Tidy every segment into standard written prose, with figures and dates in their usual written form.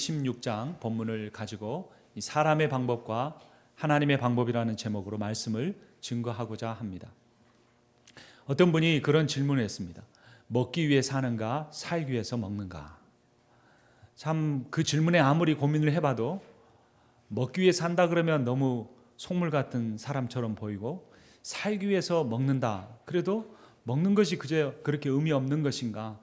16장 본문을 가지고 사람의 방법과 하나님의 방법이라는 제목으로 말씀을 증거하고자 합니다. 어떤 분이 그런 질문을 했습니다. 먹기 위해 사는가, 살기 위해서 먹는가? 참 그 질문에 아무리 고민을 해봐도 먹기 위해 산다 그러면 너무 속물 같은 사람처럼 보이고, 살기 위해서 먹는다 그래도 먹는 것이 그저 그렇게 의미 없는 것인가,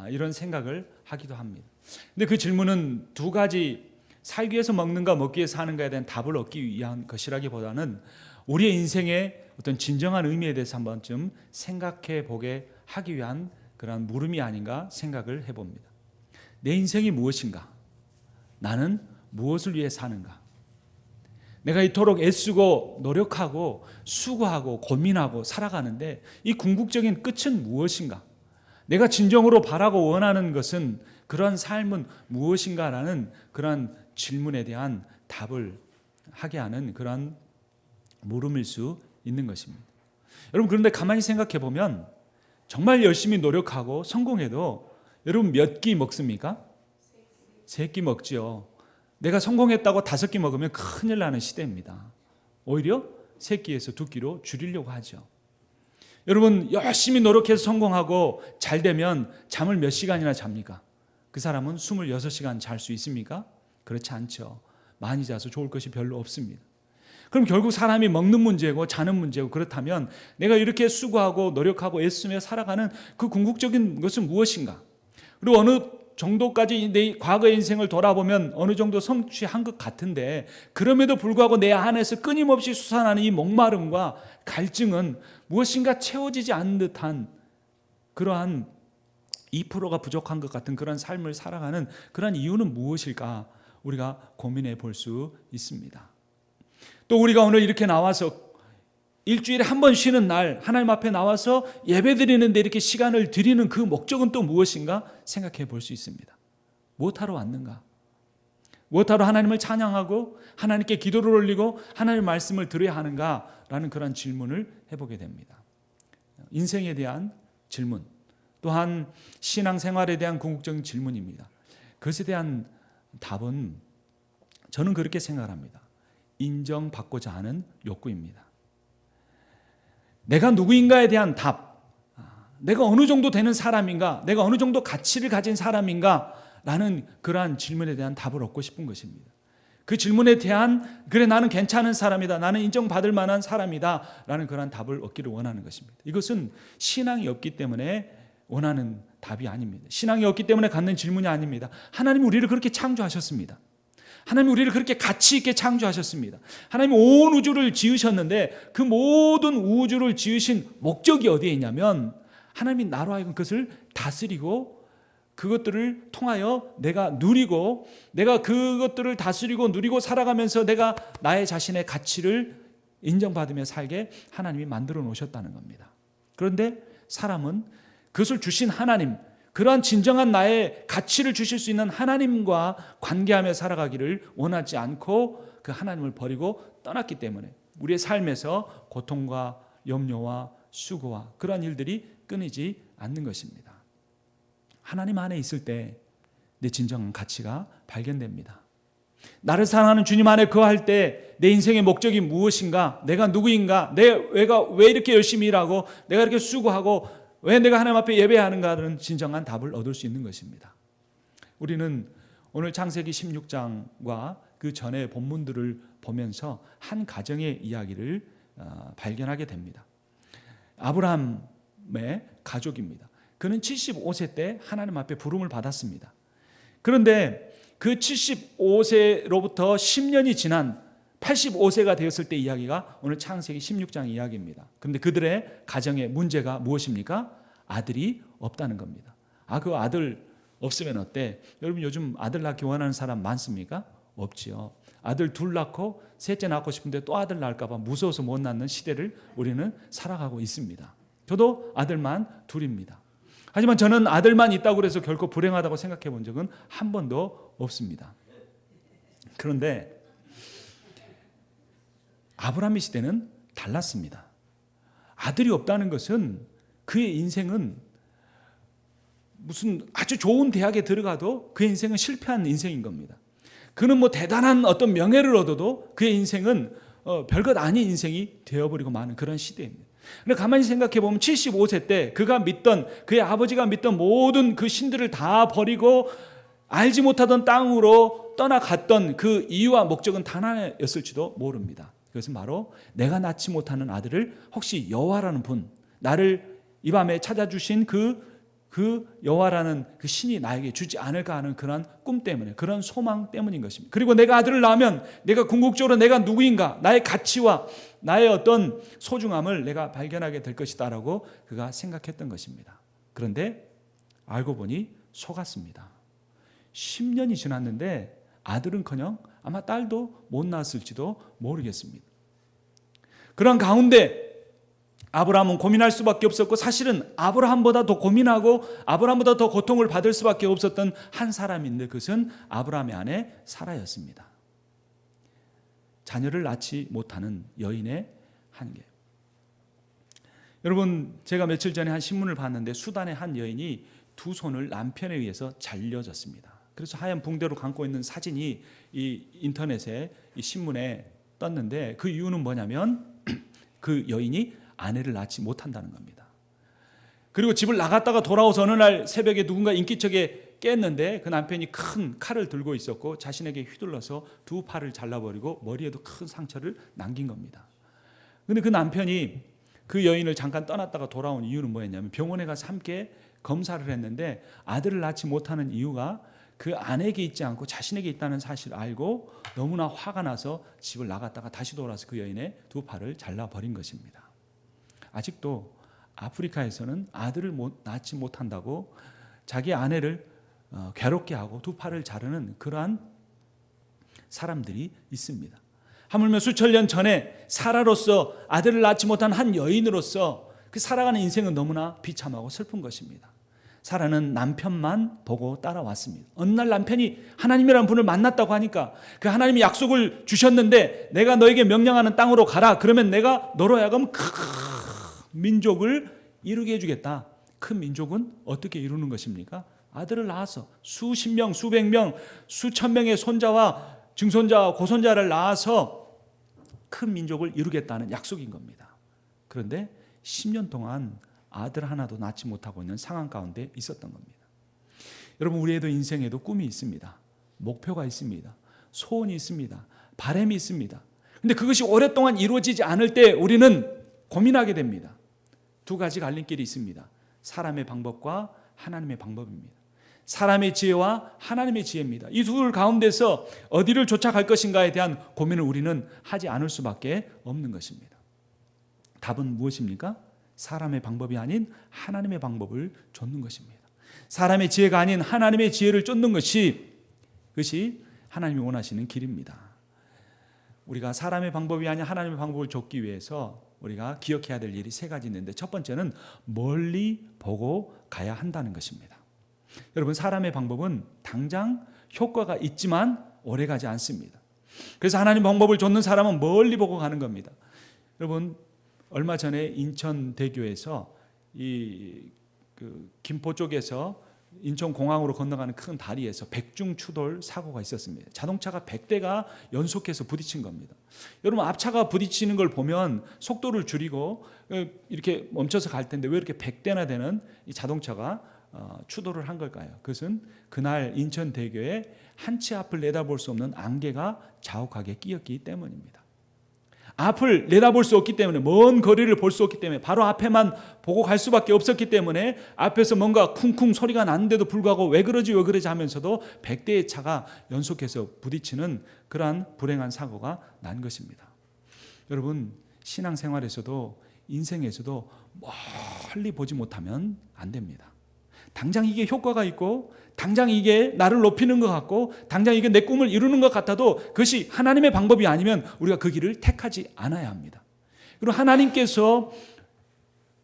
이런 생각을 하기도 합니다. 근데 그 질문은 두 가지, 살기 위해서 먹는가 먹기 위해서 사는가에 대한 답을 얻기 위한 것이라기보다는 우리의 인생의 어떤 진정한 의미에 대해서 한 번쯤 생각해 보게 하기 위한 그런 물음이 아닌가 생각을 해봅니다. 내 인생이 무엇인가? 나는 무엇을 위해 사는가? 내가 이토록 애쓰고 노력하고 수고하고 고민하고 살아가는데 이 궁극적인 끝은 무엇인가? 내가 진정으로 바라고 원하는 것은, 그러한 삶은 무엇인가라는 그러한 질문에 대한 답을 하게 하는 그러한 물음일 수 있는 것입니다. 여러분, 그런데 가만히 생각해 보면 정말 열심히 노력하고 성공해도 여러분 몇 끼 먹습니까? 3끼 먹지요. 내가 성공했다고 5끼 먹으면 큰일 나는 시대입니다. 오히려 3끼에서 2끼로 줄이려고 하죠. 여러분, 열심히 노력해서 성공하고 잘 되면 잠을 몇 시간이나 잡니까? 그 사람은 26시간 잘 수 있습니까? 그렇지 않죠. 많이 자서 좋을 것이 별로 없습니다. 그럼 결국 사람이 먹는 문제고 자는 문제고, 그렇다면 내가 이렇게 수고하고 노력하고 애쓰며 살아가는 그 궁극적인 것은 무엇인가? 그리고 어느 정도까지 내 과거의 인생을 돌아보면 어느 정도 성취한 것 같은데, 그럼에도 불구하고 내 안에서 끊임없이 솟아나는 이 목마름과 갈증은 무엇인가 채워지지 않는 듯한, 그러한 2%가 부족한 것 같은 그런 삶을 살아가는 그런 이유는 무엇일까? 우리가 고민해 볼 수 있습니다. 또 우리가 오늘 이렇게 나와서 일주일에 한 번 쉬는 날 하나님 앞에 나와서 예배 드리는데 이렇게 시간을 드리는 그 목적은 또 무엇인가 생각해 볼 수 있습니다. 무엇하러 왔는가? 무엇하러 하나님을 찬양하고 하나님께 기도를 올리고 하나님의 말씀을 들어야 하는가라는 그런 질문을 해보게 됩니다. 인생에 대한 질문, 또한 신앙생활에 대한 궁극적인 질문입니다. 그것에 대한 답은 저는 그렇게 생각합니다. 인정받고자 하는 욕구입니다. 내가 누구인가에 대한 답, 내가 어느 정도 되는 사람인가, 내가 어느 정도 가치를 가진 사람인가 라는 그러한 질문에 대한 답을 얻고 싶은 것입니다. 그 질문에 대한, 그래 나는 괜찮은 사람이다, 나는 인정받을 만한 사람이다 라는 그러한 답을 얻기를 원하는 것입니다. 이것은 신앙이 없기 때문에 원하는 답이 아닙니다. 신앙이 없기 때문에 갖는 질문이 아닙니다. 하나님이 우리를 그렇게 창조하셨습니다. 하나님이 우리를 그렇게 가치 있게 창조하셨습니다. 하나님이 온 우주를 지으셨는데 그 모든 우주를 지으신 목적이 어디에 있냐면, 하나님이 나로 하여금 그것을 다스리고 그것들을 통하여 내가 누리고, 내가 그것들을 다스리고 누리고 살아가면서 내가 나의 자신의 가치를 인정받으며 살게 하나님이 만들어 놓으셨다는 겁니다. 그런데 사람은 그것을 주신 하나님, 그러한 진정한 나의 가치를 주실 수 있는 하나님과 관계하며 살아가기를 원하지 않고 그 하나님을 버리고 떠났기 때문에 우리의 삶에서 고통과 염려와 수고와 그러한 일들이 끊이지 않는 것입니다. 하나님 안에 있을 때 내 진정한 가치가 발견됩니다. 나를 사랑하는 주님 안에 거할 때 내 인생의 목적이 무엇인가, 내가 누구인가, 내가 왜 이렇게 열심히 일하고 내가 이렇게 수고하고 왜 내가 하나님 앞에 예배하는가는 진정한 답을 얻을 수 있는 것입니다. 우리는 오늘 창세기 16장과 그 전의 본문들을 보면서 한 가정의 이야기를 발견하게 됩니다. 아브라함의 가족입니다. 그는 75세 때 하나님 앞에 부름을 받았습니다. 그런데 그 75세로부터 10년이 지난 85세가 되었을 때 이야기가 오늘 창세기 16장 이야기입니다. 그런데 그들의 가정의 문제가 무엇입니까? 아들이 없다는 겁니다. 그 아들 없으면 어때? 여러분, 요즘 아들 낳기 원하는 사람 많습니까? 없지요. 아들 둘 낳고 셋째 낳고 싶은데 또 아들 낳을까 봐 무서워서 못 낳는 시대를 우리는 살아가고 있습니다. 저도 아들만 둘입니다. 하지만 저는 아들만 있다고 해서 결코 불행하다고 생각해 본 적은 한 번도 없습니다. 그런데 아브라함의 시대는 달랐습니다. 아들이 없다는 것은 그의 인생은 무슨 아주 좋은 대학에 들어가도 그의 인생은 실패한 인생인 겁니다. 그는 뭐 대단한 어떤 명예를 얻어도 그의 인생은 별것 아닌 인생이 되어버리고 마는 그런 시대입니다. 근데 가만히 생각해 보면 75세 때 그가 믿던, 그의 아버지가 믿던 모든 그 신들을 다 버리고 알지 못하던 땅으로 떠나갔던 그 이유와 목적은 단 하나였을지도 모릅니다. 그것은 바로 내가 낳지 못하는 아들을 혹시 여호와라는 분, 나를 이 밤에 찾아주신 그 여호와라는 그 신이 나에게 주지 않을까 하는 그런 꿈 때문에, 그런 소망 때문인 것입니다. 그리고 내가 아들을 낳으면 내가 궁극적으로 내가 누구인가, 나의 가치와 나의 어떤 소중함을 내가 발견하게 될 것이다라고 그가 생각했던 것입니다. 그런데 알고 보니 속았습니다. 10년이 지났는데 아들은커녕 아마 딸도 못 낳았을지도 모르겠습니다. 그런 가운데 아브라함은 고민할 수밖에 없었고, 사실은 아브라함보다 더 고민하고 아브라함보다 더 고통을 받을 수밖에 없었던 한 사람인데, 그것은 아브라함의 아내 사라였습니다. 자녀를 낳지 못하는 여인의 한계. 여러분, 제가 며칠 전에 한 신문을 봤는데 수단의 한 여인이 두 손을 남편에 의해서 잘려졌습니다. 그래서 하얀 붕대로 감고 있는 사진이 이 인터넷에, 이 신문에 떴는데, 그 이유는 뭐냐면 그 여인이 아내를 낳지 못한다는 겁니다. 그리고 집을 나갔다가 돌아와서 어느 날 새벽에 누군가 인기척에 깼는데 그 남편이 큰 칼을 들고 있었고 자신에게 휘둘러서 두 팔을 잘라버리고 머리에도 큰 상처를 남긴 겁니다. 그런데 그 남편이 그 여인을 잠깐 떠났다가 돌아온 이유는 뭐였냐면, 병원에 가서 함께 검사를 했는데 아들을 낳지 못하는 이유가 그 아내에게 있지 않고 자신에게 있다는 사실을 알고 너무나 화가 나서 집을 나갔다가 다시 돌아와서 그 여인의 두 팔을 잘라버린 것입니다. 아직도 아프리카에서는 아들을 낳지 못한다고 자기 아내를 괴롭게 하고 두 팔을 자르는 그러한 사람들이 있습니다. 하물며 수천 년 전에 사라로서 아들을 낳지 못한 한 여인으로서 그 살아가는 인생은 너무나 비참하고 슬픈 것입니다. 사라는 남편만 보고 따라왔습니다. 어느 날 남편이 하나님이라는 분을 만났다고 하니까, 그 하나님이 약속을 주셨는데 내가 너에게 명령하는 땅으로 가라, 그러면 내가 너로 하여금 큰 민족을 이루게 해주겠다. 큰 민족은 어떻게 이루는 것입니까? 아들을 낳아서 수십 명, 수백 명, 수천 명의 손자와 증손자와 고손자를 낳아서 큰 민족을 이루겠다는 약속인 겁니다. 그런데 10년 동안 아들 하나도 낳지 못하고 있는 상황 가운데 있었던 겁니다. 여러분, 우리에도 인생에도 꿈이 있습니다. 목표가 있습니다. 소원이 있습니다. 바람이 있습니다. 그런데 그것이 오랫동안 이루어지지 않을 때 우리는 고민하게 됩니다. 두 가지 갈림길이 있습니다. 사람의 방법과 하나님의 방법입니다. 사람의 지혜와 하나님의 지혜입니다. 이 둘 가운데서 어디를 쫓아갈 것인가에 대한 고민을 우리는 하지 않을 수밖에 없는 것입니다. 답은 무엇입니까? 사람의 방법이 아닌 하나님의 방법을 쫓는 것입니다. 사람의 지혜가 아닌 하나님의 지혜를 쫓는 그것이 하나님이 원하시는 길입니다. 우리가 사람의 방법이 아닌 하나님의 방법을 쫓기 위해서 우리가 기억해야 될 일이 세 가지 있는데, 첫 번째는 멀리 보고 가야 한다는 것입니다. 여러분, 사람의 방법은 당장 효과가 있지만 오래가지 않습니다. 그래서 하나님 방법을 쫓는 사람은 멀리 보고 가는 겁니다. 여러분, 얼마 전에 인천대교에서 김포 쪽에서 인천공항으로 건너가는 큰 다리에서 백중추돌 사고가 있었습니다. 자동차가 100대가 연속해서 부딪힌 겁니다. 여러분, 앞차가 부딪히는 걸 보면 속도를 줄이고 이렇게 멈춰서 갈 텐데 왜 이렇게 100대나 되는 이 자동차가 추돌을 한 걸까요? 그것은 그날 인천대교에 한 치 앞을 내다볼 수 없는 안개가 자욱하게 끼었기 때문입니다. 앞을 내다볼 수 없기 때문에, 먼 거리를 볼 수 없기 때문에, 바로 앞에만 보고 갈 수밖에 없었기 때문에 앞에서 뭔가 쿵쿵 소리가 나는데도 불구하고 왜 그러지 하면서도 100대의 차가 연속해서 부딪히는 그러한 불행한 사고가 난 것입니다. 여러분, 신앙생활에서도 인생에서도 멀리 보지 못하면 안 됩니다. 당장 이게 효과가 있고 당장 이게 나를 높이는 것 같고 당장 이게 내 꿈을 이루는 것 같아도 그것이 하나님의 방법이 아니면 우리가 그 길을 택하지 않아야 합니다. 그리고 하나님께서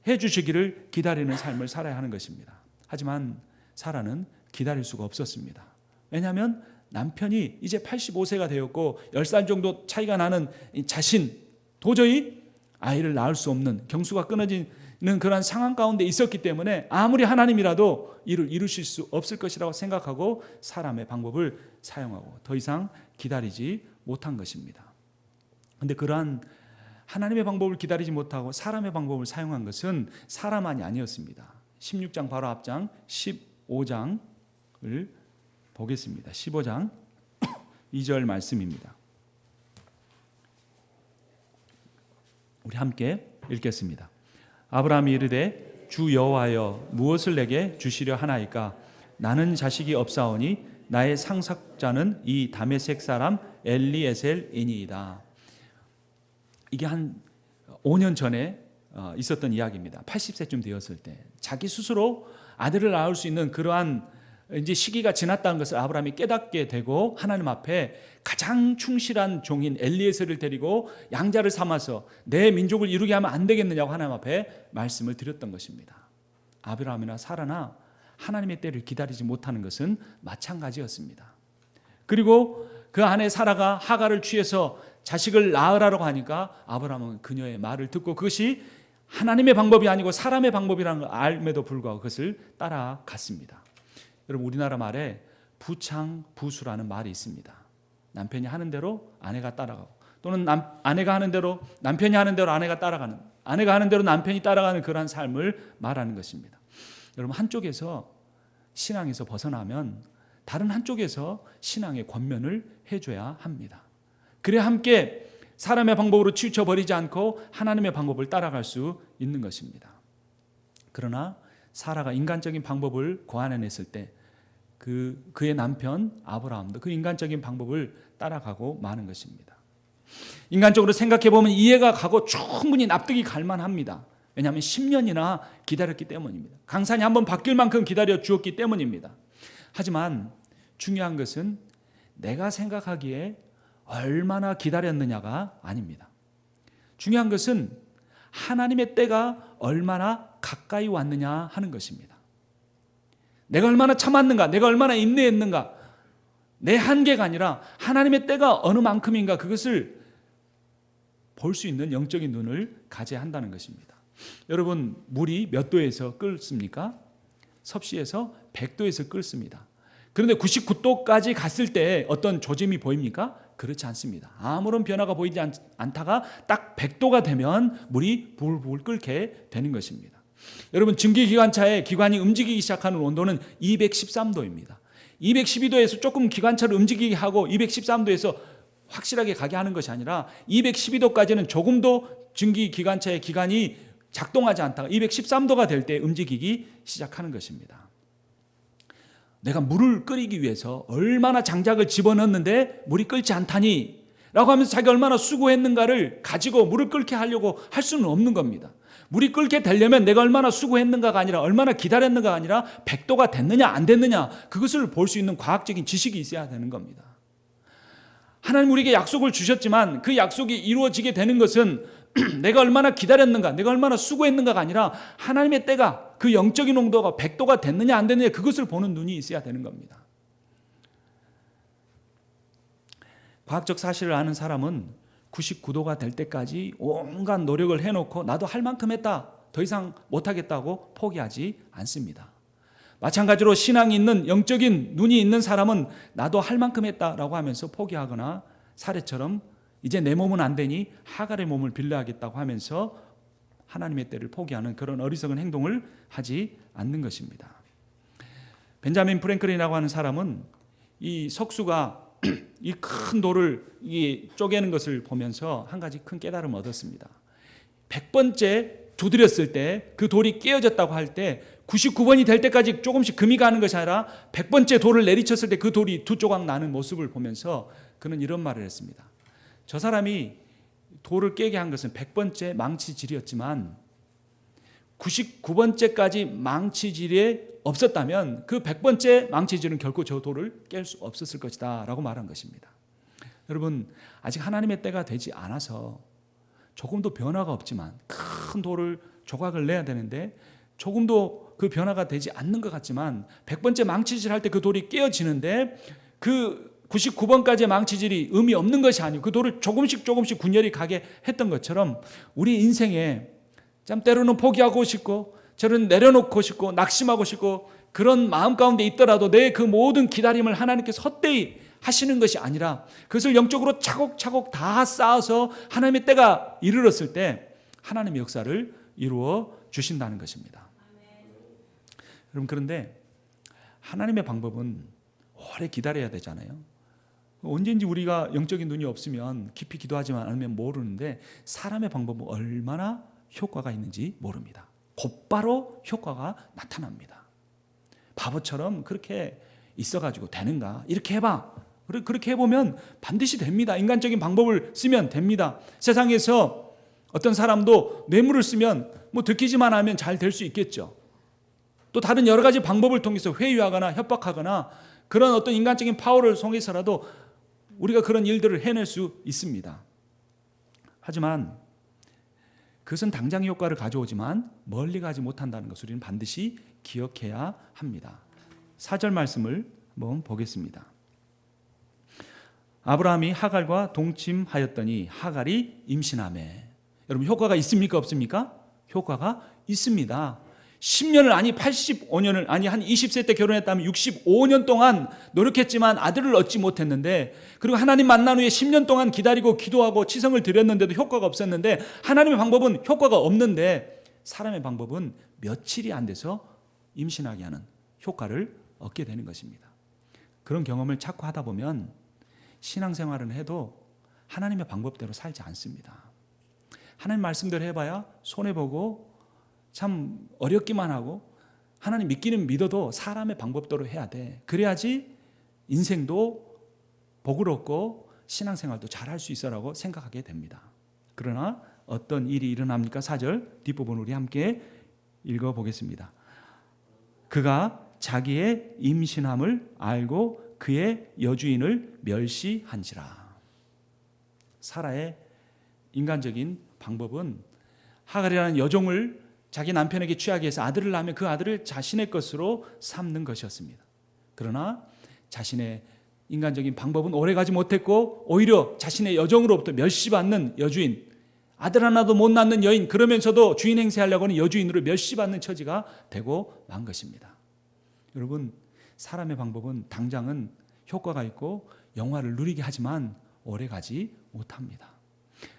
해주시기를 기다리는 삶을 살아야 하는 것입니다. 하지만 사라는 기다릴 수가 없었습니다. 왜냐하면 남편이 이제 85세가 되었고 10살 정도 차이가 나는 자신, 도저히 아이를 낳을 수 없는, 경수가 끊어진 그러한 상황 가운데 있었기 때문에 아무리 하나님이라도 이를 이루실 수 없을 것이라고 생각하고 사람의 방법을 사용하고 더 이상 기다리지 못한 것입니다. 그런데 그러한 하나님의 방법을 기다리지 못하고 사람의 방법을 사용한 것은 사람만이 아니었습니다. 16장 바로 앞장 15장을 보겠습니다. 15장 2절 말씀입니다. 우리 함께 읽겠습니다. 아브라함이 이르되 주 여호와여 무엇을 내게 주시려 하나이까? 나는 자식이 없사오니 나의 상속자는 이 다메섹 사람 엘리에셀이니이다. 이게 한 5년 전에 있었던 이야기입니다. 80세쯤 되었을 때 자기 스스로 아들을 낳을 수 있는 그러한 이제 시기가 지났다는 것을 아브라함이 깨닫게 되고 하나님 앞에 가장 충실한 종인 엘리에셀을 데리고 양자를 삼아서 내 민족을 이루게 하면 안 되겠느냐고 하나님 앞에 말씀을 드렸던 것입니다. 아브라함이나 사라나 하나님의 때를 기다리지 못하는 것은 마찬가지였습니다. 그리고 그 아내 사라가 하가를 취해서 자식을 낳으라고 하니까 아브라함은 그녀의 말을 듣고 그것이 하나님의 방법이 아니고 사람의 방법이라는 걸 알면도 불구하고 그것을 따라갔습니다. 여러분, 우리나라 말에 부창부수라는 말이 있습니다. 남편이 하는 대로 아내가 따라가고, 또는 아내가 하는 대로 남편이 하는 대로 아내가 따라가는, 아내가 하는 대로 남편이 따라가는 그러한 삶을 말하는 것입니다. 여러분, 한쪽에서 신앙에서 벗어나면 다른 한쪽에서 신앙의 권면을 해줘야 합니다. 그래야 함께 사람의 방법으로 치우쳐버리지 않고 하나님의 방법을 따라갈 수 있는 것입니다. 그러나 사라가 인간적인 방법을 고안해냈을 때 그의 남편 아브라함도 그 인간적인 방법을 따라가고 마는 것입니다. 인간적으로 생각해보면 이해가 가고 충분히 납득이 갈 만합니다. 왜냐하면 10년이나 기다렸기 때문입니다. 강산이 한번 바뀔 만큼 기다려 주었기 때문입니다. 하지만 중요한 것은 내가 생각하기에 얼마나 기다렸느냐가 아닙니다. 중요한 것은 하나님의 때가 얼마나 가까이 왔느냐 하는 것입니다. 내가 얼마나 참았는가, 내가 얼마나 인내했는가, 내 한계가 아니라 하나님의 때가 어느 만큼인가, 그것을 볼 수 있는 영적인 눈을 가져야 한다는 것입니다. 여러분, 물이 몇 도에서 끓습니까? 섭씨에서 100도에서 끓습니다. 그런데 99도까지 갔을 때 어떤 조짐이 보입니까? 그렇지 않습니다. 아무런 변화가 보이지 않다가 딱 100도가 되면 물이 불불 끓게 되는 것입니다. 여러분, 증기기관차의 기관이 움직이기 시작하는 온도는 213도입니다. 212도에서 조금 기관차를 움직이게 하고 213도에서 확실하게 가게 하는 것이 아니라 212도까지는 조금도 증기기관차의 기관이 작동하지 않다가 213도가 될 때 움직이기 시작하는 것입니다. 내가 물을 끓이기 위해서 얼마나 장작을 집어넣었는데 물이 끓지 않다니 라고 하면서 자기가 얼마나 수고했는가를 가지고 물을 끓게 하려고 할 수는 없는 겁니다. 물이 끓게 되려면 내가 얼마나 수고했는가가 아니라 얼마나 기다렸는가가 아니라 100도가 됐느냐 안 됐느냐, 그것을 볼 수 있는 과학적인 지식이 있어야 되는 겁니다. 하나님 우리에게 약속을 주셨지만 그 약속이 이루어지게 되는 것은 내가 얼마나 기다렸는가, 내가 얼마나 수고했는가가 아니라 하나님의 때가, 그 영적인 온도가 100도가 됐느냐 안 됐느냐, 그것을 보는 눈이 있어야 되는 겁니다. 과학적 사실을 아는 사람은 99도가 될 때까지 온갖 노력을 해놓고 나도 할 만큼 했다, 더 이상 못하겠다고 포기하지 않습니다. 마찬가지로 신앙이 있는, 영적인 눈이 있는 사람은 나도 할 만큼 했다라고 하면서 포기하거나 사례처럼 이제 내 몸은 안 되니 하갈의 몸을 빌려야겠다고 하면서 하나님의 때를 포기하는 그런 어리석은 행동을 하지 않는 것입니다. 벤자민 프랭클린이라고 하는 사람은 이 석수가 이 큰 돌을 쪼개는 것을 보면서 한 가지 큰 깨달음을 얻었습니다. 100번째 두드렸을 때 그 돌이 깨어졌다고 할 때 99번이 될 때까지 조금씩 금이 가는 것이 아니라 100번째 돌을 내리쳤을 때 그 돌이 두 조각 나는 모습을 보면서 그는 이런 말을 했습니다. 저 사람이 돌을 깨게 한 것은 100번째 망치질이었지만 99번째까지 망치질이 없었다면 그 100번째 망치질은 결코 저 돌을 깰 수 없었을 것이다 라고 말한 것입니다. 여러분, 아직 하나님의 때가 되지 않아서 조금도 변화가 없지만 큰 돌을 조각을 내야 되는데 조금도 그 변화가 되지 않는 것 같지만 100번째 망치질 할 때 그 돌이 깨어지는데 그 99번까지의 망치질이 의미 없는 것이 아니고 그 돌을 조금씩 군열이 가게 했던 것처럼 우리 인생에 참 때로는 포기하고 싶고 저는 내려놓고 싶고 낙심하고 싶고 그런 마음 가운데 있더라도 내 그 모든 기다림을 하나님께서 헛되이 하시는 것이 아니라 그것을 영적으로 차곡차곡 다 쌓아서 하나님의 때가 이르렀을 때 하나님의 역사를 이루어 주신다는 것입니다. 여러분, 그런데 하나님의 방법은 오래 기다려야 되잖아요. 언제인지 우리가 영적인 눈이 없으면 깊이 기도하지만 않으면 모르는데 사람의 방법은 얼마나 효과가 있는지 모릅니다. 곧바로 효과가 나타납니다. 바보처럼 그렇게 있어가지고 되는가? 이렇게 해봐. 그렇게 해보면 반드시 됩니다. 인간적인 방법을 쓰면 됩니다. 세상에서 어떤 사람도 뇌물을 쓰면 뭐 들키지만 하면 잘 될 수 있겠죠. 또 다른 여러 가지 방법을 통해서 회유하거나 협박하거나 그런 어떤 인간적인 파워를 통해서라도 우리가 그런 일들을 해낼 수 있습니다. 하지만 그것은 당장 효과를 가져오지만 멀리 가지 못한다는 것을 우리는 반드시 기억해야 합니다. 4절 말씀을 한번 보겠습니다. 아브라함이 하갈과 동침하였더니 하갈이 임신하매. 여러분, 효과가 있습니까 없습니까? 효과가 있습니다. 10년을 아니 85년을 아니 한 20세 때 결혼했다면 65년 동안 노력했지만 아들을 얻지 못했는데, 그리고 하나님 만난 후에 10년 동안 기다리고 기도하고 치성을 드렸는데도 효과가 없었는데, 하나님의 방법은 효과가 없는데 사람의 방법은 며칠이 안 돼서 임신하게 하는 효과를 얻게 되는 것입니다. 그런 경험을 자꾸 하다 보면 신앙생활은 해도 하나님의 방법대로 살지 않습니다. 하나님 말씀대로 해봐야 손해보고 참 어렵기만 하고, 하나님 믿기는 믿어도 사람의 방법대로 해야 돼. 그래야지 인생도 복을 얻고 신앙생활도 잘할 수 있어라고 생각하게 됩니다. 그러나 어떤 일이 일어납니까? 4절 뒷부분 우리 함께 읽어보겠습니다. 그가 자기의 임신함을 알고 그의 여주인을 멸시한지라. 사라의 인간적인 방법은 하갈이라는 여종을 자기 남편에게 취하게 해서 아들을 낳으면 그 아들을 자신의 것으로 삼는 것이었습니다. 그러나 자신의 인간적인 방법은 오래가지 못했고 오히려 자신의 여종으로부터 멸시받는 여주인, 아들 하나도 못 낳는 여인, 그러면서도 주인 행세하려고 하는 여주인으로 멸시받는 처지가 되고 만 것입니다. 여러분, 사람의 방법은 당장은 효과가 있고 영화를 누리게 하지만 오래가지 못합니다.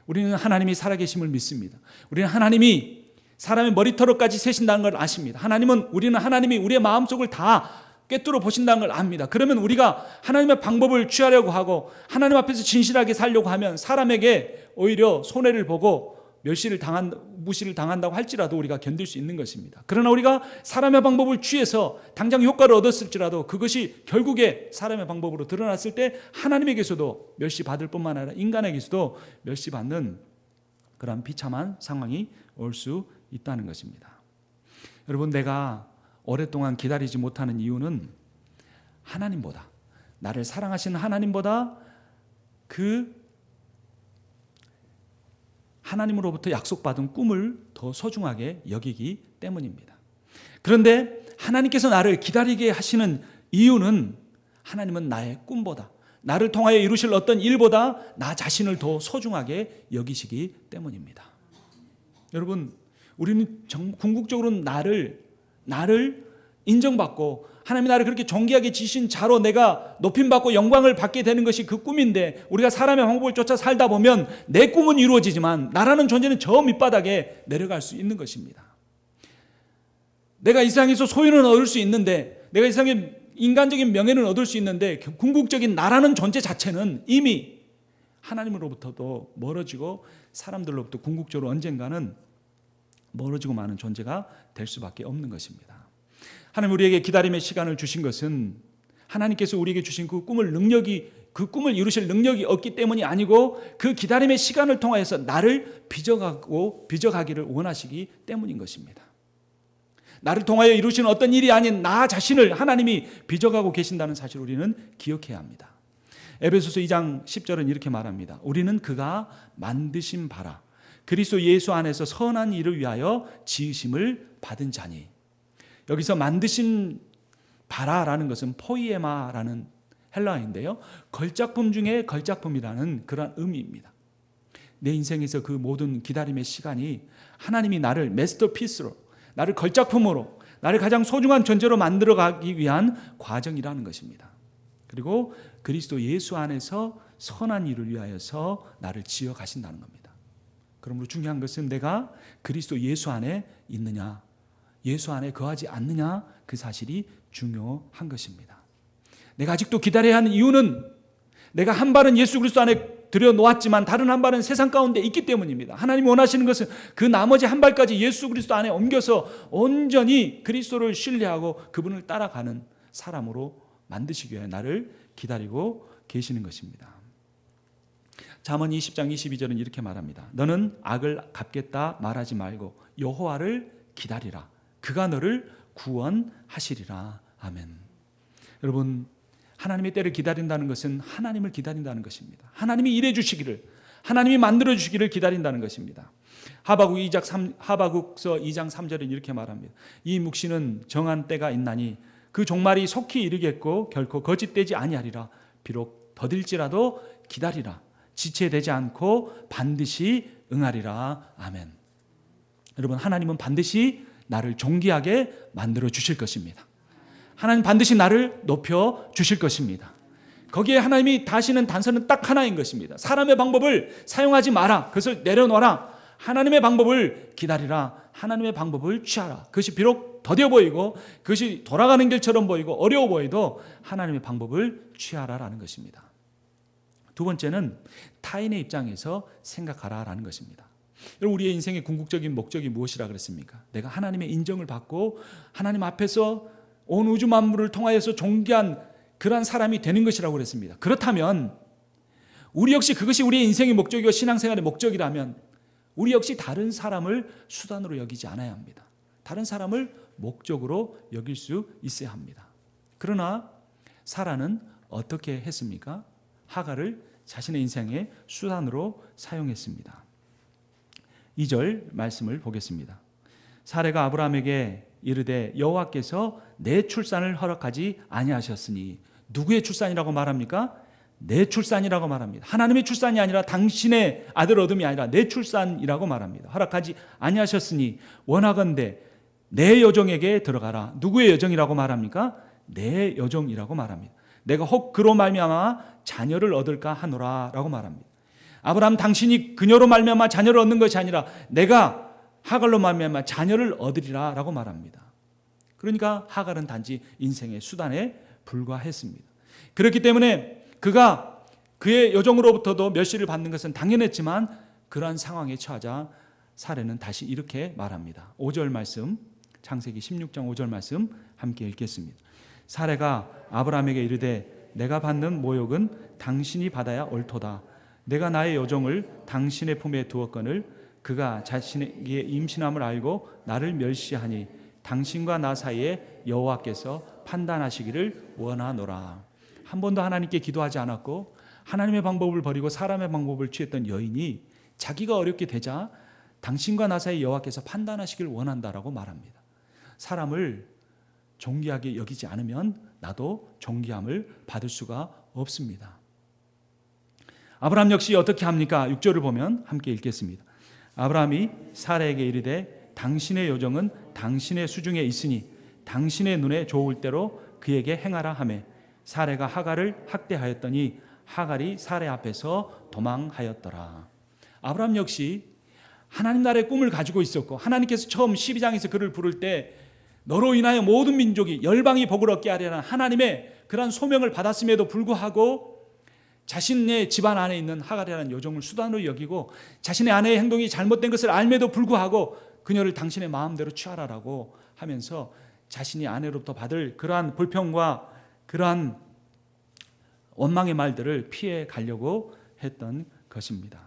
우리는 하나님이 살아계심을 믿습니다. 우리는 하나님이 사람의 머리털까지 세신다는 걸 아십니다. 우리는 하나님이 우리의 마음속을 다 꿰뚫어 보신다는 걸 압니다. 그러면 우리가 하나님의 방법을 취하려고 하고 하나님 앞에서 진실하게 살려고 하면 사람에게 오히려 손해를 보고 무시를 당한다고 할지라도 우리가 견딜 수 있는 것입니다. 그러나 우리가 사람의 방법을 취해서 당장 효과를 얻었을지라도 그것이 결국에 사람의 방법으로 드러났을 때 하나님에게서도 멸시받을 뿐만 아니라 인간에게서도 멸시받는 그런 비참한 상황이 올 수 있다는 것입니다. 여러분, 내가 오랫동안 기다리지 못하는 이유는 하나님보다, 나를 사랑하시는 하나님보다 그 하나님으로부터 약속받은 꿈을 더 소중하게 여기기 때문입니다. 그런데 하나님께서 나를 기다리게 하시는 이유는 하나님은 나의 꿈보다, 나를 통하여 이루실 어떤 일보다 나 자신을 더 소중하게 여기시기 때문입니다. 여러분, 우리는 궁극적으로 나를 인정받고 하나님이 나를 그렇게 존귀하게 지신 자로 내가 높임받고 영광을 받게 되는 것이 그 꿈인데, 우리가 사람의 방법을 쫓아 살다 보면 내 꿈은 이루어지지만 나라는 존재는 저 밑바닥에 내려갈 수 있는 것입니다. 내가 이 세상에서 소유는 얻을 수 있는데, 내가 이 세상에 인간적인 명예는 얻을 수 있는데, 궁극적인 나라는 존재 자체는 이미 하나님으로부터도 멀어지고 사람들로부터 궁극적으로 언젠가는 멀어지고 마는 존재가 될 수밖에 없는 것입니다. 하나님 우리에게 기다림의 시간을 주신 것은 하나님께서 우리에게 주신 그 꿈을 이루실 능력이 없기 때문이 아니고 그 기다림의 시간을 통하여서 나를 빚어가기를 원하시기 때문인 것입니다. 나를 통하여 이루시는 어떤 일이 아닌 나 자신을 하나님이 빚어가고 계신다는 사실을 우리는 기억해야 합니다. 에베소서 2장 10절은 이렇게 말합니다. 우리는 그가 만드신 바라 그리스도 예수 안에서 선한 일을 위하여 지으심을 받은 자니. 여기서 만드신 바라라는 것은 포이에마라는 헬라어인데요, 걸작품 중에 걸작품이라는 그런 의미입니다. 내 인생에서 그 모든 기다림의 시간이 하나님이 나를 마스터피스로, 나를 걸작품으로, 나를 가장 소중한 존재로 만들어가기 위한 과정이라는 것입니다. 그리고 그리스도 예수 안에서 선한 일을 위하여서 나를 지어 가신다는 겁니다. 그러므로 중요한 것은 내가 그리스도 예수 안에 있느냐, 예수 안에 거하지 않느냐, 그 사실이 중요한 것입니다. 내가 아직도 기다려야 하는 이유는 내가 한 발은 예수 그리스도 안에 들여놓았지만 다른 한 발은 세상 가운데 있기 때문입니다. 하나님이 원하시는 것은 그 나머지 한 발까지 예수 그리스도 안에 옮겨서 온전히 그리스도를 신뢰하고 그분을 따라가는 사람으로 만드시기 위해 나를 기다리고 계시는 것입니다. 잠언 20장 22절은 이렇게 말합니다. 너는 악을 갚겠다 말하지 말고 여호와를 기다리라. 그가 너를 구원하시리라. 아멘. 여러분, 하나님의 때를 기다린다는 것은 하나님을 기다린다는 것입니다. 하나님이 일해 주시기를, 하나님이 만들어 주시기를 기다린다는 것입니다. 하바국서 2장 3절은 이렇게 말합니다. 이 묵시는 정한 때가 있나니 그 종말이 속히 이르겠고 결코 거짓되지 아니하리라. 비록 더딜지라도 기다리라. 지체되지 않고 반드시 응하리라. 아멘. 여러분, 하나님은 반드시 나를 존귀하게 만들어 주실 것입니다. 하나님 반드시 나를 높여 주실 것입니다. 거기에 하나님이 다시는 단서는 딱 하나인 것입니다. 사람의 방법을 사용하지 마라. 그것을 내려놓아라. 하나님의 방법을 기다리라. 하나님의 방법을 취하라. 그것이 비록 더뎌 보이고 그것이 돌아가는 길처럼 보이고 어려워 보여도 하나님의 방법을 취하라라는 것입니다. 두 번째는 타인의 입장에서 생각하라라는 것입니다. 여러분, 우리의 인생의 궁극적인 목적이 무엇이라 그랬습니까? 내가 하나님의 인정을 받고 하나님 앞에서 온 우주 만물을 통하여서 존귀한 그러한 사람이 되는 것이라고 그랬습니다. 그렇다면 우리 역시 그것이 우리의 인생의 목적이고 신앙생활의 목적이라면 우리 역시 다른 사람을 수단으로 여기지 않아야 합니다. 다른 사람을 목적으로 여길 수 있어야 합니다. 그러나 사라는 어떻게 했습니까? 하갈을 자신의 인생의 수단으로 사용했습니다. 2절 말씀을 보겠습니다. 사레가 아브라함에게 이르되 여호와께서 내 출산을 허락하지 아니하셨으니, 누구의 출산이라고 말합니까? 내 출산이라고 말합니다. 하나님의 출산이 아니라 당신의 아들 얻음이 아니라 내 출산이라고 말합니다. 허락하지 아니하셨으니 원하건대 내 여종에게 들어가라. 누구의 여종이라고 말합니까? 내 여종이라고 말합니다. 내가 혹 그로 말미암아 자녀를 얻을까 하노라 라고 말합니다. 아브라함, 당신이 그녀로 말미암아 자녀를 얻는 것이 아니라 내가 하갈로 말미암아 자녀를 얻으리라 라고 말합니다. 그러니까 하갈은 단지 인생의 수단에 불과했습니다. 그렇기 때문에 그가 그의 여종으로부터도 멸시를 받는 것은 당연했지만 그러한 상황에 처하자 사레는 다시 이렇게 말합니다. 5절 말씀, 창세기 16장 5절 말씀 함께 읽겠습니다. 사레가 아브라함에게 이르되 내가 받는 모욕은 당신이 받아야 옳도다. 내가 나의 여종을 당신의 품에 두었거늘 그가 자신에게 임신함을 알고 나를 멸시하니 당신과 나 사이에 여호와께서 판단하시기를 원하노라. 한 번도 하나님께 기도하지 않았고 하나님의 방법을 버리고 사람의 방법을 취했던 여인이 자기가 어렵게 되자 당신과 나 사이에 여호와께서 판단하시기를 원한다라고 말합니다. 사람을 존귀하게 여기지 않으면 나도 존귀함을 받을 수가 없습니다. 아브라함 역시 어떻게 합니까? 6절을 보면 함께 읽겠습니다. 아브라함이 사라에게 이르되 당신의 여종은 당신의 수중에 있으니 당신의 눈에 좋을 대로 그에게 행하라 하매 사라가 하갈을 학대하였더니 하갈이 사라 앞에서 도망하였더라. 아브라함 역시 하나님 나라의 꿈을 가지고 있었고 하나님께서 처음 12장에서 그를 부를 때 너로 인하여 모든 민족이 열방이 복을 얻게 하려는 하나님의 그러한 소명을 받았음에도 불구하고 자신의 집안 안에 있는 하갈이라는 여종을 수단으로 여기고 자신의 아내의 행동이 잘못된 것을 알매도 불구하고 그녀를 당신의 마음대로 취하라라고 하면서 자신이 아내로부터 받을 그러한 불평과 그러한 원망의 말들을 피해 가려고 했던 것입니다.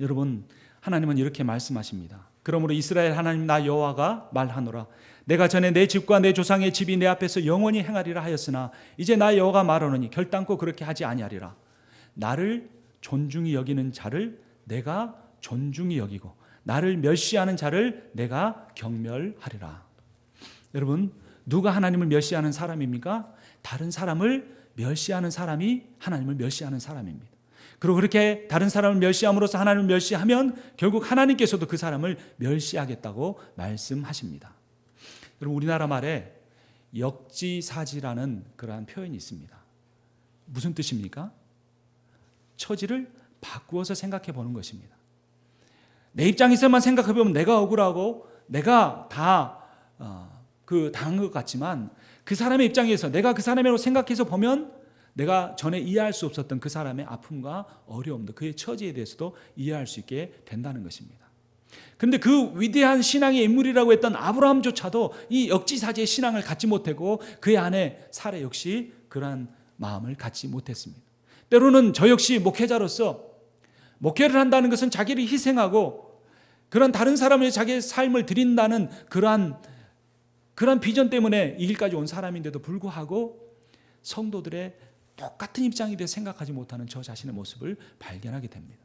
여러분, 하나님은 이렇게 말씀하십니다. 그러므로 이스라엘 하나님 나 여호와가 말하노라. 내가 전에 내 집과 내 조상의 집이 내 앞에서 영원히 행하리라 하였으나 이제 나 여호와가 말하노니 결단코 그렇게 하지 아니하리라. 나를 존중히 여기는 자를 내가 존중히 여기고 나를 멸시하는 자를 내가 경멸하리라. 여러분, 누가 하나님을 멸시하는 사람입니까? 다른 사람을 멸시하는 사람이 하나님을 멸시하는 사람입니다. 그리고 그렇게 다른 사람을 멸시함으로써 하나님을 멸시하면 결국 하나님께서도 그 사람을 멸시하겠다고 말씀하십니다. 여러분, 우리나라 말에 역지사지라는 그러한 표현이 있습니다. 무슨 뜻입니까? 처지를 바꾸어서 생각해 보는 것입니다. 내 입장에서만 생각해 보면 내가 억울하고 내가 다 당한 것 같지만, 그 사람의 입장에서 내가 그 사람으로 생각해서 보면 내가 전에 이해할 수 없었던 그 사람의 아픔과 어려움도, 그의 처지에 대해서도 이해할 수 있게 된다는 것입니다. 그런데 그 위대한 신앙의 인물이라고 했던 아브라함조차도 이 역지사지의 신앙을 갖지 못하고 그의 아내 사라 역시 그러한 마음을 갖지 못했습니다. 때로는 저 역시 목회자로서 목회를 한다는 것은 자기를 희생하고 그런 다른 사람의 자기의 삶을 드린다는 그러한 비전 때문에 이 길까지 온 사람인데도 불구하고 성도들의 똑같은 입장이 되어 생각하지 못하는 저 자신의 모습을 발견하게 됩니다.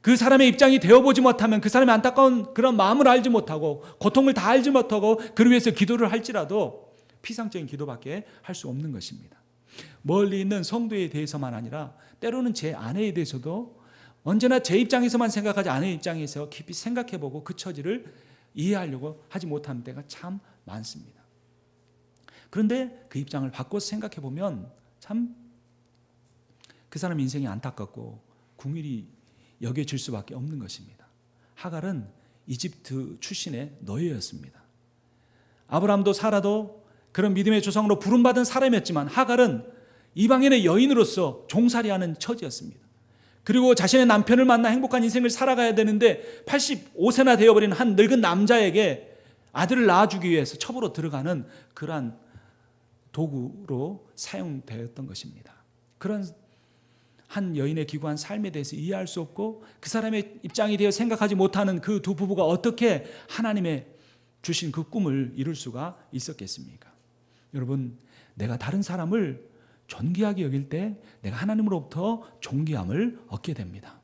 그 사람의 입장이 되어보지 못하면 그 사람의 안타까운 그런 마음을 알지 못하고 고통을 다 알지 못하고 그를 위해서 기도를 할지라도 피상적인 기도밖에 할 수 없는 것입니다. 멀리 있는 성도에 대해서만 아니라 때로는 제 아내에 대해서도 언제나 제 입장에서만 생각하지 아내의 입장에서 깊이 생각해보고 그 처지를 이해하려고 하지 못하는 때가 참 많습니다. 그런데 그 입장을 바꿔서 생각해보면 참 그 사람 인생이 안타깝고 궁일이 여겨질 수밖에 없는 것입니다. 하갈은 이집트 출신의 노예였습니다. 아브라함도 사라도 그런 믿음의 조상으로 부름받은 사람이었지만 하갈은 이방인의 여인으로서 종살이하는 처지였습니다. 그리고 자신의 남편을 만나 행복한 인생을 살아가야 되는데 85세나 되어버린 한 늙은 남자에게 아들을 낳아주기 위해서 첩으로 들어가는 그러한 도구로 사용되었던 것입니다. 그런 한 여인의 기구한 삶에 대해서 이해할 수 없고 그 사람의 입장이 되어 생각하지 못하는 그 두 부부가 어떻게 하나님의 주신 그 꿈을 이룰 수가 있었겠습니까? 여러분, 내가 다른 사람을 존귀하게 여길 때 내가 하나님으로부터 존귀함을 얻게 됩니다.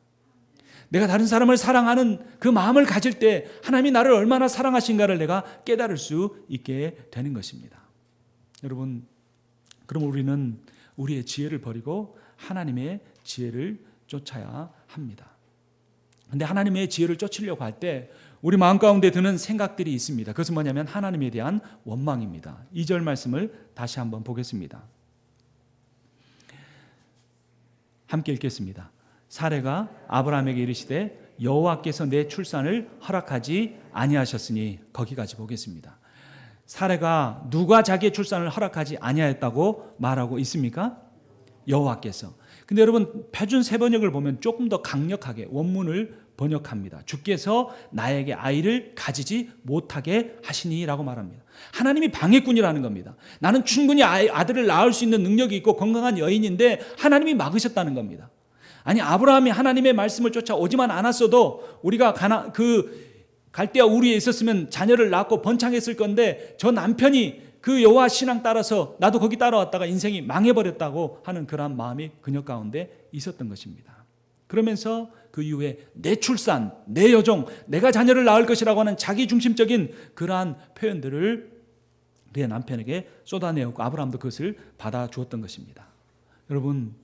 내가 다른 사람을 사랑하는 그 마음을 가질 때 하나님이 나를 얼마나 사랑하신가를 내가 깨달을 수 있게 되는 것입니다. 여러분, 그럼 우리는 우리의 지혜를 버리고 하나님의 지혜를 쫓아야 합니다. 그런데 하나님의 지혜를 쫓으려고 할 때 우리 마음 가운데 드는 생각들이 있습니다. 그것은 뭐냐면 하나님에 대한 원망입니다. 2절 말씀을 다시 한번 보겠습니다. 함께 읽겠습니다. 사레가 아브라함에게 이르시되 여호와께서 내 출산을 허락하지 아니하셨으니, 거기까지 보겠습니다. 사레가 누가 자기의 출산을 허락하지 아니하였다고 말하고 있습니까? 여호와께서. 근데 여러분, 표준 세번역을 보면 조금 더 강력하게 원문을 번역합니다. 주께서 나에게 아이를 가지지 못하게 하시니라고 말합니다. 하나님이 방해꾼이라는 겁니다. 나는 충분히 아들을 낳을 수 있는 능력이 있고 건강한 여인인데 하나님이 막으셨다는 겁니다. 아니, 아브라함이 하나님의 말씀을 쫓아오지만 않았어도 우리가 갈대아 우리에 있었으면 자녀를 낳고 번창했을 건데 저 남편이 그 여호와 신앙 따라서 나도 거기 따라왔다가 인생이 망해버렸다고 하는 그런 마음이 그녀 가운데 있었던 것입니다. 그러면서 그 이후에 내 출산, 내 여종, 내가 자녀를 낳을 것이라고 하는 자기중심적인 그러한 표현들을 그의 남편에게 쏟아내었고 아브라함도 그것을 받아주었던 것입니다. 여러분,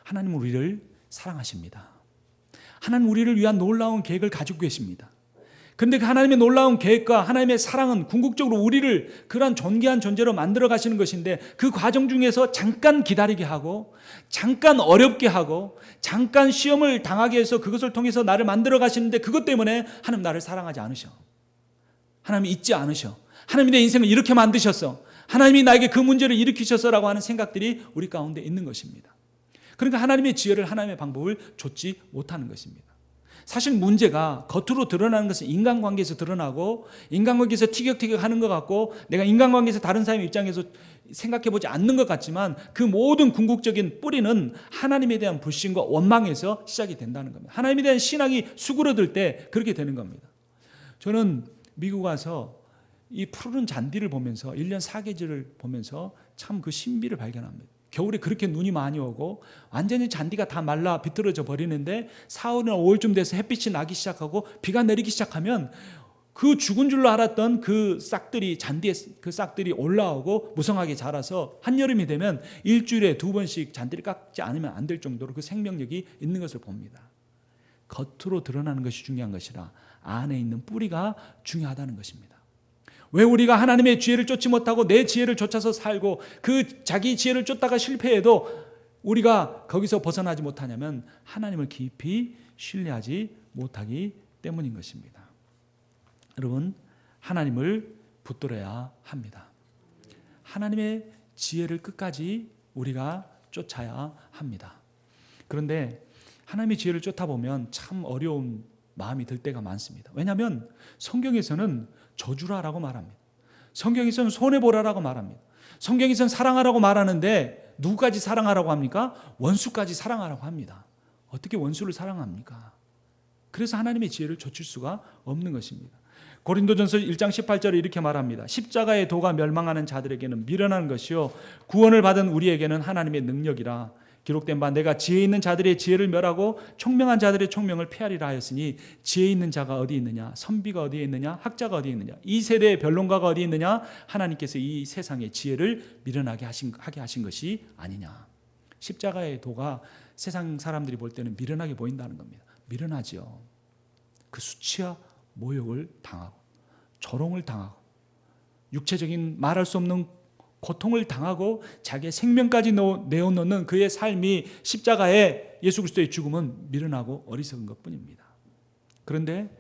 하나님은 우리를 사랑하십니다. 하나님 우리를 위한 놀라운 계획을 가지고 계십니다. 그런데 그 하나님의 놀라운 계획과 하나님의 사랑은 궁극적으로 우리를 그러한 존귀한 존재로 만들어 가시는 것인데 그 과정 중에서 잠깐 기다리게 하고 잠깐 어렵게 하고 잠깐 시험을 당하게 해서 그것을 통해서 나를 만들어 가시는데 그것 때문에 하나님 나를 사랑하지 않으셔. 하나님이 잊지 않으셔. 하나님이 내 인생을 이렇게 만드셨어. 하나님이 나에게 그 문제를 일으키셨어라고 하는 생각들이 우리 가운데 있는 것입니다. 그러니까 하나님의 지혜를, 하나님의 방법을 좇지 못하는 것입니다. 사실 문제가 겉으로 드러나는 것은 인간관계에서 드러나고 인간관계에서 티격태격하는 것 같고 내가 인간관계에서 다른 사람의 입장에서 생각해보지 않는 것 같지만 그 모든 궁극적인 뿌리는 하나님에 대한 불신과 원망에서 시작이 된다는 겁니다. 하나님에 대한 신앙이 수그러들 때 그렇게 되는 겁니다. 저는 미국 와서 이 푸른 잔디를 보면서 1년 사계절을 보면서 참 그 신비를 발견합니다. 겨울에 그렇게 눈이 많이 오고 완전히 잔디가 다 말라 비틀어져 버리는데 4월이나 5월쯤 돼서 햇빛이 나기 시작하고 비가 내리기 시작하면 그 죽은 줄로 알았던 그 싹들이, 잔디에 그 싹들이 올라오고 무성하게 자라서 한여름이 되면 일주일에 2번씩 잔디를 깎지 않으면 안 될 정도로 그 생명력이 있는 것을 봅니다. 겉으로 드러나는 것이 중요한 것이라 안에 있는 뿌리가 중요하다는 것입니다. 왜 우리가 하나님의 지혜를 쫓지 못하고 내 지혜를 쫓아서 살고 그 자기 지혜를 쫓다가 실패해도 우리가 거기서 벗어나지 못하냐면 하나님을 깊이 신뢰하지 못하기 때문인 것입니다. 여러분, 하나님을 붙들어야 합니다. 하나님의 지혜를 끝까지 우리가 쫓아야 합니다. 그런데 하나님의 지혜를 쫓다 보면 참 어려운 마음이 들 때가 많습니다. 왜냐하면 성경에서는 저주라라고 말합니다. 성경에서는 손해보라라고 말합니다. 성경에서는 사랑하라고 말하는데 누구까지 사랑하라고 합니까? 원수까지 사랑하라고 합니다. 어떻게 원수를 사랑합니까? 그래서 하나님의 지혜를 좇을 수가 없는 것입니다. 고린도전서 1장 18절에 이렇게 말합니다. 십자가의 도가 멸망하는 자들에게는 미련한 것이요 구원을 받은 우리에게는 하나님의 능력이라. 기록된 바 내가 지혜 있는 자들의 지혜를 멸하고 총명한 자들의 총명을 폐하리라 하였으니 하지혜 있는 자가 어디 있느냐, 선비가 어디에 있느냐, 학자가 어디에 있느냐, 이 세대의 변론가가 어디 있느냐. 하나님께서 이 세상의 지혜를 미련하게 하신 것이 아니냐. 십자가의 도가 세상 사람들이 볼 때는 미련하게 보인다는 겁니다. 미련하죠. 그 수치와 모욕을 당하고 조롱을 당하고 육체적인 말할 수 없는 고통을 당하고 자기의 생명까지 내어놓는 그의 삶이 십자가에 예수 그리스도의 죽음은 미련하고 어리석은 것뿐입니다. 그런데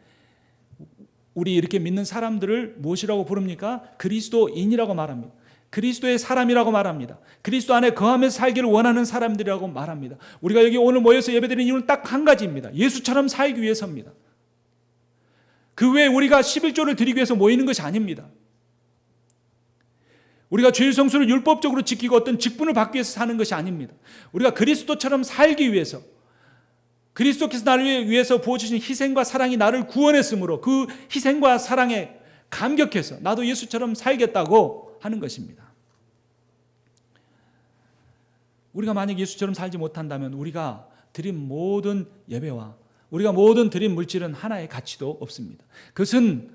우리 이렇게 믿는 사람들을 무엇이라고 부릅니까? 그리스도인이라고 말합니다. 그리스도의 사람이라고 말합니다. 그리스도 안에 거하면서 살기를 원하는 사람들이라고 말합니다. 우리가 여기 오늘 모여서 예배드리는 이유는 딱 한 가지입니다. 예수처럼 살기 위해서입니다. 그 외에 우리가 11조를 드리기 위해서 모이는 것이 아닙니다. 우리가 죄의 성수를 율법적으로 지키고 어떤 직분을 받기 위해서 사는 것이 아닙니다. 우리가 그리스도처럼 살기 위해서, 그리스도께서 나를 위해서 부어주신 희생과 사랑이 나를 구원했으므로 그 희생과 사랑에 감격해서 나도 예수처럼 살겠다고 하는 것입니다. 우리가 만약 예수처럼 살지 못한다면 우리가 드린 모든 예배와 우리가 모든 드린 물질은 하나의 가치도 없습니다. 그것은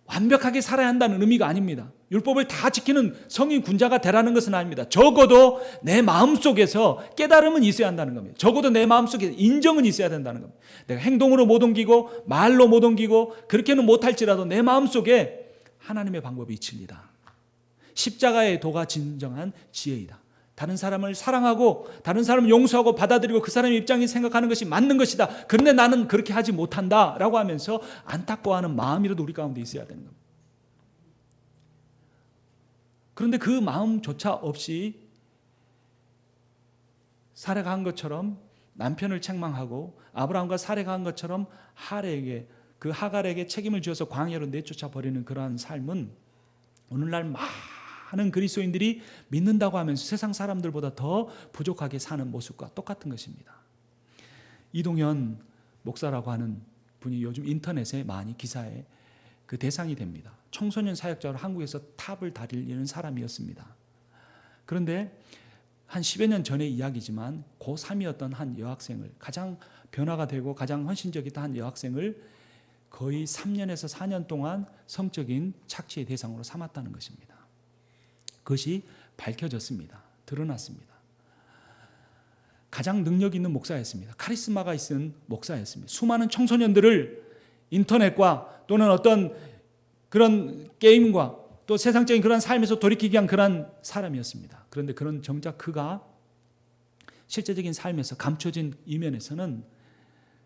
완벽하게 살아야 한다는 의미가 아닙니다. 율법을 다 지키는 성인 군자가 되라는 것은 아닙니다. 적어도 내 마음속에서 깨달음은 있어야 한다는 겁니다. 적어도 내 마음속에 인정은 있어야 된다는 겁니다. 내가 행동으로 못 옮기고 말로 못 옮기고 그렇게는 못할지라도 내 마음속에 하나님의 방법이 있습니다. 십자가의 도가 진정한 지혜이다. 다른 사람을 사랑하고 다른 사람을 용서하고 받아들이고 그 사람의 입장이 생각하는 것이 맞는 것이다. 그런데 나는 그렇게 하지 못한다 라고 하면서 안타까워하는 마음이라도 우리 가운데 있어야 되는 겁니다. 그런데 그 마음조차 없이 사례가 한 것처럼 남편을 책망하고 아브라함과 사례가 한 것처럼 그 하갈에게 책임을 지어서 광야로 내쫓아 버리는 그러한 삶은 오늘날 많은 그리스도인들이 믿는다고 하면서 세상 사람들보다 더 부족하게 사는 모습과 똑같은 것입니다. 이동현 목사라고 하는 분이 요즘 인터넷에 많이 기사에 그 대상이 됩니다. 청소년 사역자로 한국에서 탑을 달리는 사람이었습니다. 그런데 한 10여 년 전의 이야기지만 고3이었던 한 여학생을, 가장 변화가 되고 가장 헌신적이던 한 여학생을 거의 3년에서 4년 동안 성적인 착취의 대상으로 삼았다는 것입니다. 그것이 밝혀졌습니다. 드러났습니다. 가장 능력 있는 목사였습니다. 카리스마가 있는 목사였습니다. 수많은 청소년들을 인터넷과 또는 어떤 그런 게임과 또 세상적인 그런 삶에서 돌이키게 한 그런 사람이었습니다. 그런데 그런 정작 그가 실제적인 삶에서 감춰진 이면에서는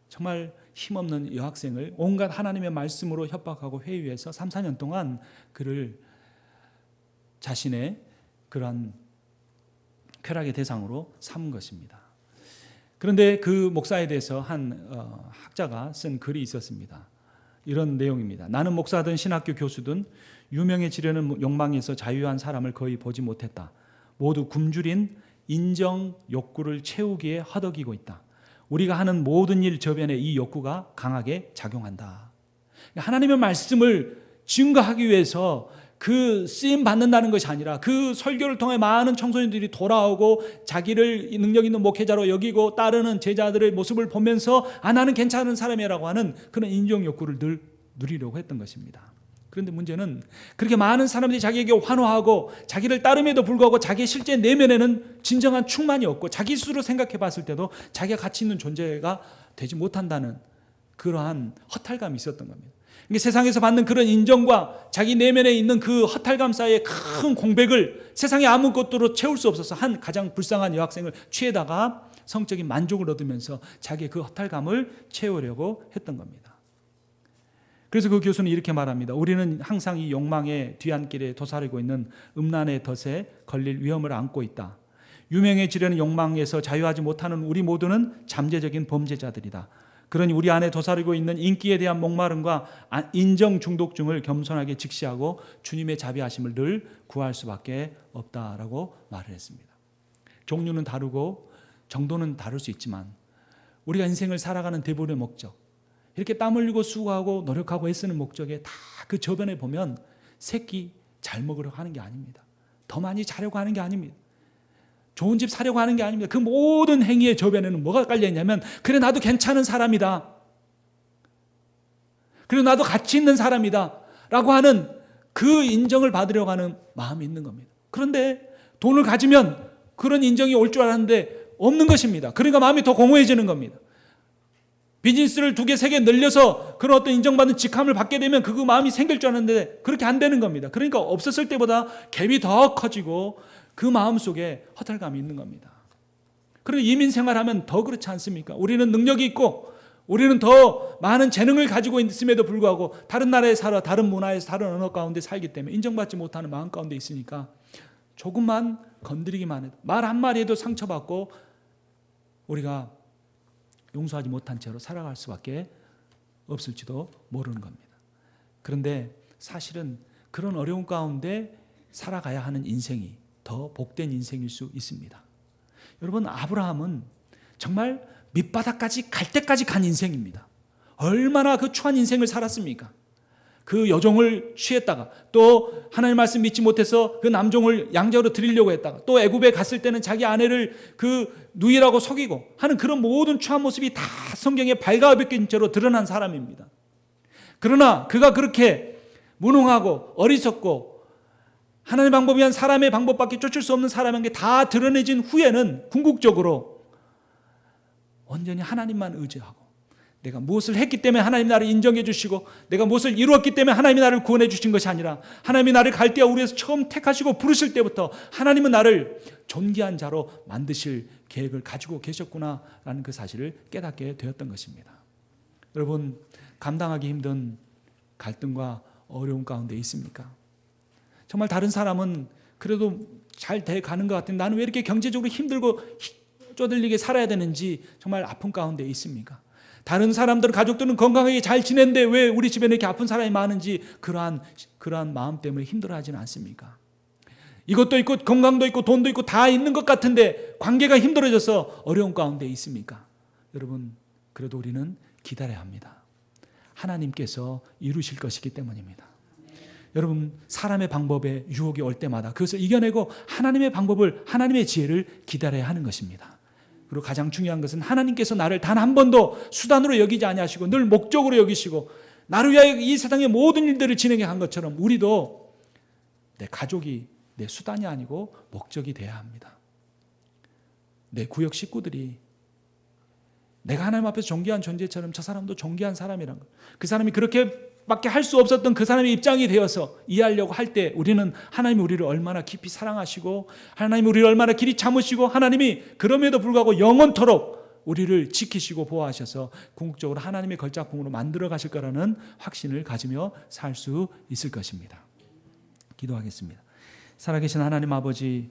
정말 힘없는 여학생을 온갖 하나님의 말씀으로 협박하고 회유해서 3, 4년 동안 그를 자신의 그러한 쾌락의 대상으로 삼은 것입니다. 그런데 그 목사에 대해서 한 학자가 쓴 글이 있었습니다. 이런 내용입니다. 나는 목사든 신학교 교수든 유명해지려는 욕망에서 자유한 사람을 거의 보지 못했다. 모두 굶주린 인정 욕구를 채우기에 허덕이고 있다. 우리가 하는 모든 일 저변에 이 욕구가 강하게 작용한다. 하나님의 말씀을 증거하기 위해서 그 쓰임 받는다는 것이 아니라 그 설교를 통해 많은 청소년들이 돌아오고 자기를 능력 있는 목회자로 여기고 따르는 제자들의 모습을 보면서 나는 괜찮은 사람이라고 하는 그런 인정 욕구를 늘 누리려고 했던 것입니다. 그런데 문제는 그렇게 많은 사람들이 자기에게 환호하고 자기를 따름에도 불구하고 자기의 실제 내면에는 진정한 충만이 없고 자기 스스로 생각해 봤을 때도 자기가 가치 있는 존재가 되지 못한다는 그러한 허탈감이 있었던 겁니다. 그러니까 세상에서 받는 그런 인정과 자기 내면에 있는 그 허탈감 사이의 큰 공백을 세상에 아무것도로 채울 수 없어서 한 가장 불쌍한 여학생을 취해다가 성적인 만족을 얻으면서 자기의 그 허탈감을 채우려고 했던 겁니다. 그래서 그 교수는 이렇게 말합니다. 우리는 항상 이 욕망의 뒤안길에 도사리고 있는 음란의 덫에 걸릴 위험을 안고 있다. 유명해지려는 욕망에서 자유하지 못하는 우리 모두는 잠재적인 범죄자들이다. 그러니 우리 안에 도사리고 있는 인기에 대한 목마름과 인정 중독증을 겸손하게 직시하고 주님의 자비하심을 늘 구할 수밖에 없다라고 말을 했습니다. 종류는 다르고 정도는 다를 수 있지만 우리가 인생을 살아가는 대부분의 목적, 이렇게 땀 흘리고 수고하고 노력하고 애쓰는 목적에 다 그 저변에 보면 새끼 잘 먹으려고 하는 게 아닙니다. 더 많이 자려고 하는 게 아닙니다. 좋은 집 사려고 하는 게 아닙니다. 그 모든 행위의 저변에는 뭐가 깔려있냐면 그래 나도 괜찮은 사람이다. 그리고 나도 가치 있는 사람이다 라고 하는 그 인정을 받으려고 하는 마음이 있는 겁니다. 그런데 돈을 가지면 그런 인정이 올 줄 알았는데 없는 것입니다. 그러니까 마음이 더 공허해지는 겁니다. 비즈니스를 2개, 3개 늘려서 그런 어떤 인정받는 직함을 받게 되면 그 마음이 생길 줄 알았는데 그렇게 안 되는 겁니다. 그러니까 없었을 때보다 갭이 더 커지고 그 마음 속에 허탈감이 있는 겁니다. 그리고 이민 생활하면 더 그렇지 않습니까? 우리는 능력이 있고 우리는 더 많은 재능을 가지고 있음에도 불구하고 다른 나라에 살아 다른 문화에서 다른 언어 가운데 살기 때문에 인정받지 못하는 마음 가운데 있으니까 조금만 건드리기만 해도 말 한마디에도 상처받고 우리가 용서하지 못한 채로 살아갈 수밖에 없을지도 모르는 겁니다. 그런데 사실은 그런 어려운 가운데 살아가야 하는 인생이 더 복된 인생일 수 있습니다. 여러분, 아브라함은 정말 밑바닥까지 갈 때까지 간 인생입니다. 얼마나 그 추한 인생을 살았습니까? 그 여종을 취했다가 또 하나님 말씀 믿지 못해서 그 남종을 양자로 드리려고 했다가 또 애굽에 갔을 때는 자기 아내를 그 누이라고 속이고 하는 그런 모든 추한 모습이 다 성경에 발가벗긴 채로 드러난 사람입니다. 그러나 그가 그렇게 무능하고 어리석고 하나님의 방법이 한 사람의 방법밖에 쫓을 수 없는 사람에게 다 드러내진 후에는 궁극적으로 온전히 하나님만 의지하고 내가 무엇을 했기 때문에 하나님이 나를 인정해 주시고 내가 무엇을 이루었기 때문에 하나님이 나를 구원해 주신 것이 아니라 하나님이 나를 갈대아 우리에서 처음 택하시고 부르실 때부터 하나님은 나를 존귀한 자로 만드실 계획을 가지고 계셨구나라는 그 사실을 깨닫게 되었던 것입니다. 여러분, 감당하기 힘든 갈등과 어려움 가운데 있습니까? 정말 다른 사람은 그래도 잘 돼가는 것 같은데 나는 왜 이렇게 경제적으로 힘들고 쪼들리게 살아야 되는지 정말 아픈 가운데 있습니까? 다른 사람들, 가족들은 건강하게 잘 지내는데 왜 우리 집에는 이렇게 아픈 사람이 많은지 그러한 마음 때문에 힘들어하지는 않습니까? 이것도 있고 건강도 있고 돈도 있고 다 있는 것 같은데 관계가 힘들어져서 어려운 가운데 있습니까? 여러분, 그래도 우리는 기다려야 합니다. 하나님께서 이루실 것이기 때문입니다. 여러분, 사람의 방법에 유혹이 올 때마다 그것을 이겨내고 하나님의 방법을, 하나님의 지혜를 기다려야 하는 것입니다. 그리고 가장 중요한 것은 하나님께서 나를 단 한 번도 수단으로 여기지 아니하시고 늘 목적으로 여기시고 나를 위하여 이 세상의 모든 일들을 진행해 간 것처럼 우리도 내 가족이 내 수단이 아니고 목적이 돼야 합니다. 내 구역 식구들이 내가 하나님 앞에서 존귀한 존재처럼 저 사람도 존귀한 사람이란 것, 그 사람이 그렇게밖에 할 수 없었던 그 사람의 입장이 되어서 이해하려고 할 때 우리는 하나님이 우리를 얼마나 깊이 사랑하시고 하나님이 우리를 얼마나 길이 참으시고 하나님이 그럼에도 불구하고 영원토록 우리를 지키시고 보호하셔서 궁극적으로 하나님의 걸작품으로 만들어 가실 거라는 확신을 가지며 살 수 있을 것입니다. 기도하겠습니다. 살아계신 하나님 아버지,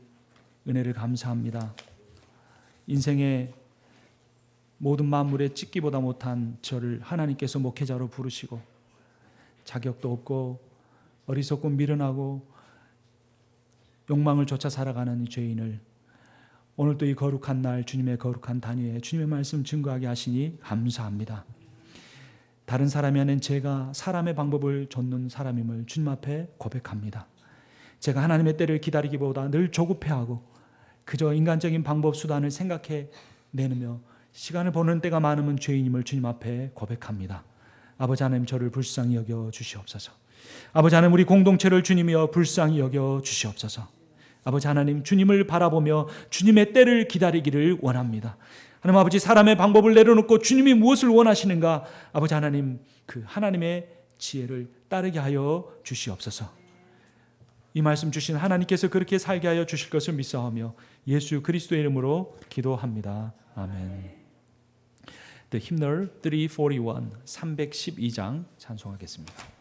은혜를 감사합니다. 인생의 모든 만물에 찍기보다 못한 저를 하나님께서 목회자로 부르시고 자격도 없고 어리석고 미련하고 욕망을 쫓아 살아가는 죄인을 오늘도 이 거룩한 날 주님의 거룩한 단위에 주님의 말씀 증거하게 하시니 감사합니다. 다른 사람이 아닌 제가 사람의 방법을 좇는 사람임을 주님 앞에 고백합니다. 제가 하나님의 때를 기다리기보다 늘 조급해하고 그저 인간적인 방법 수단을 생각해 내느며 시간을 보는 때가 많으면 죄인임을 주님 앞에 고백합니다. 아버지 하나님, 저를 불쌍히 여겨 주시옵소서. 아버지 하나님, 우리 공동체를 주님이여 불쌍히 여겨 주시옵소서. 아버지 하나님, 주님을 바라보며 주님의 때를 기다리기를 원합니다. 하나님 아버지, 사람의 방법을 내려놓고 주님이 무엇을 원하시는가, 아버지 하나님, 그 하나님의 지혜를 따르게 하여 주시옵소서. 이 말씀 주신 하나님께서 그렇게 살게 하여 주실 것을 믿사오며 예수 그리스도의 이름으로 기도합니다. 아멘. The Hymnal 341, 312장 찬송하겠습니다.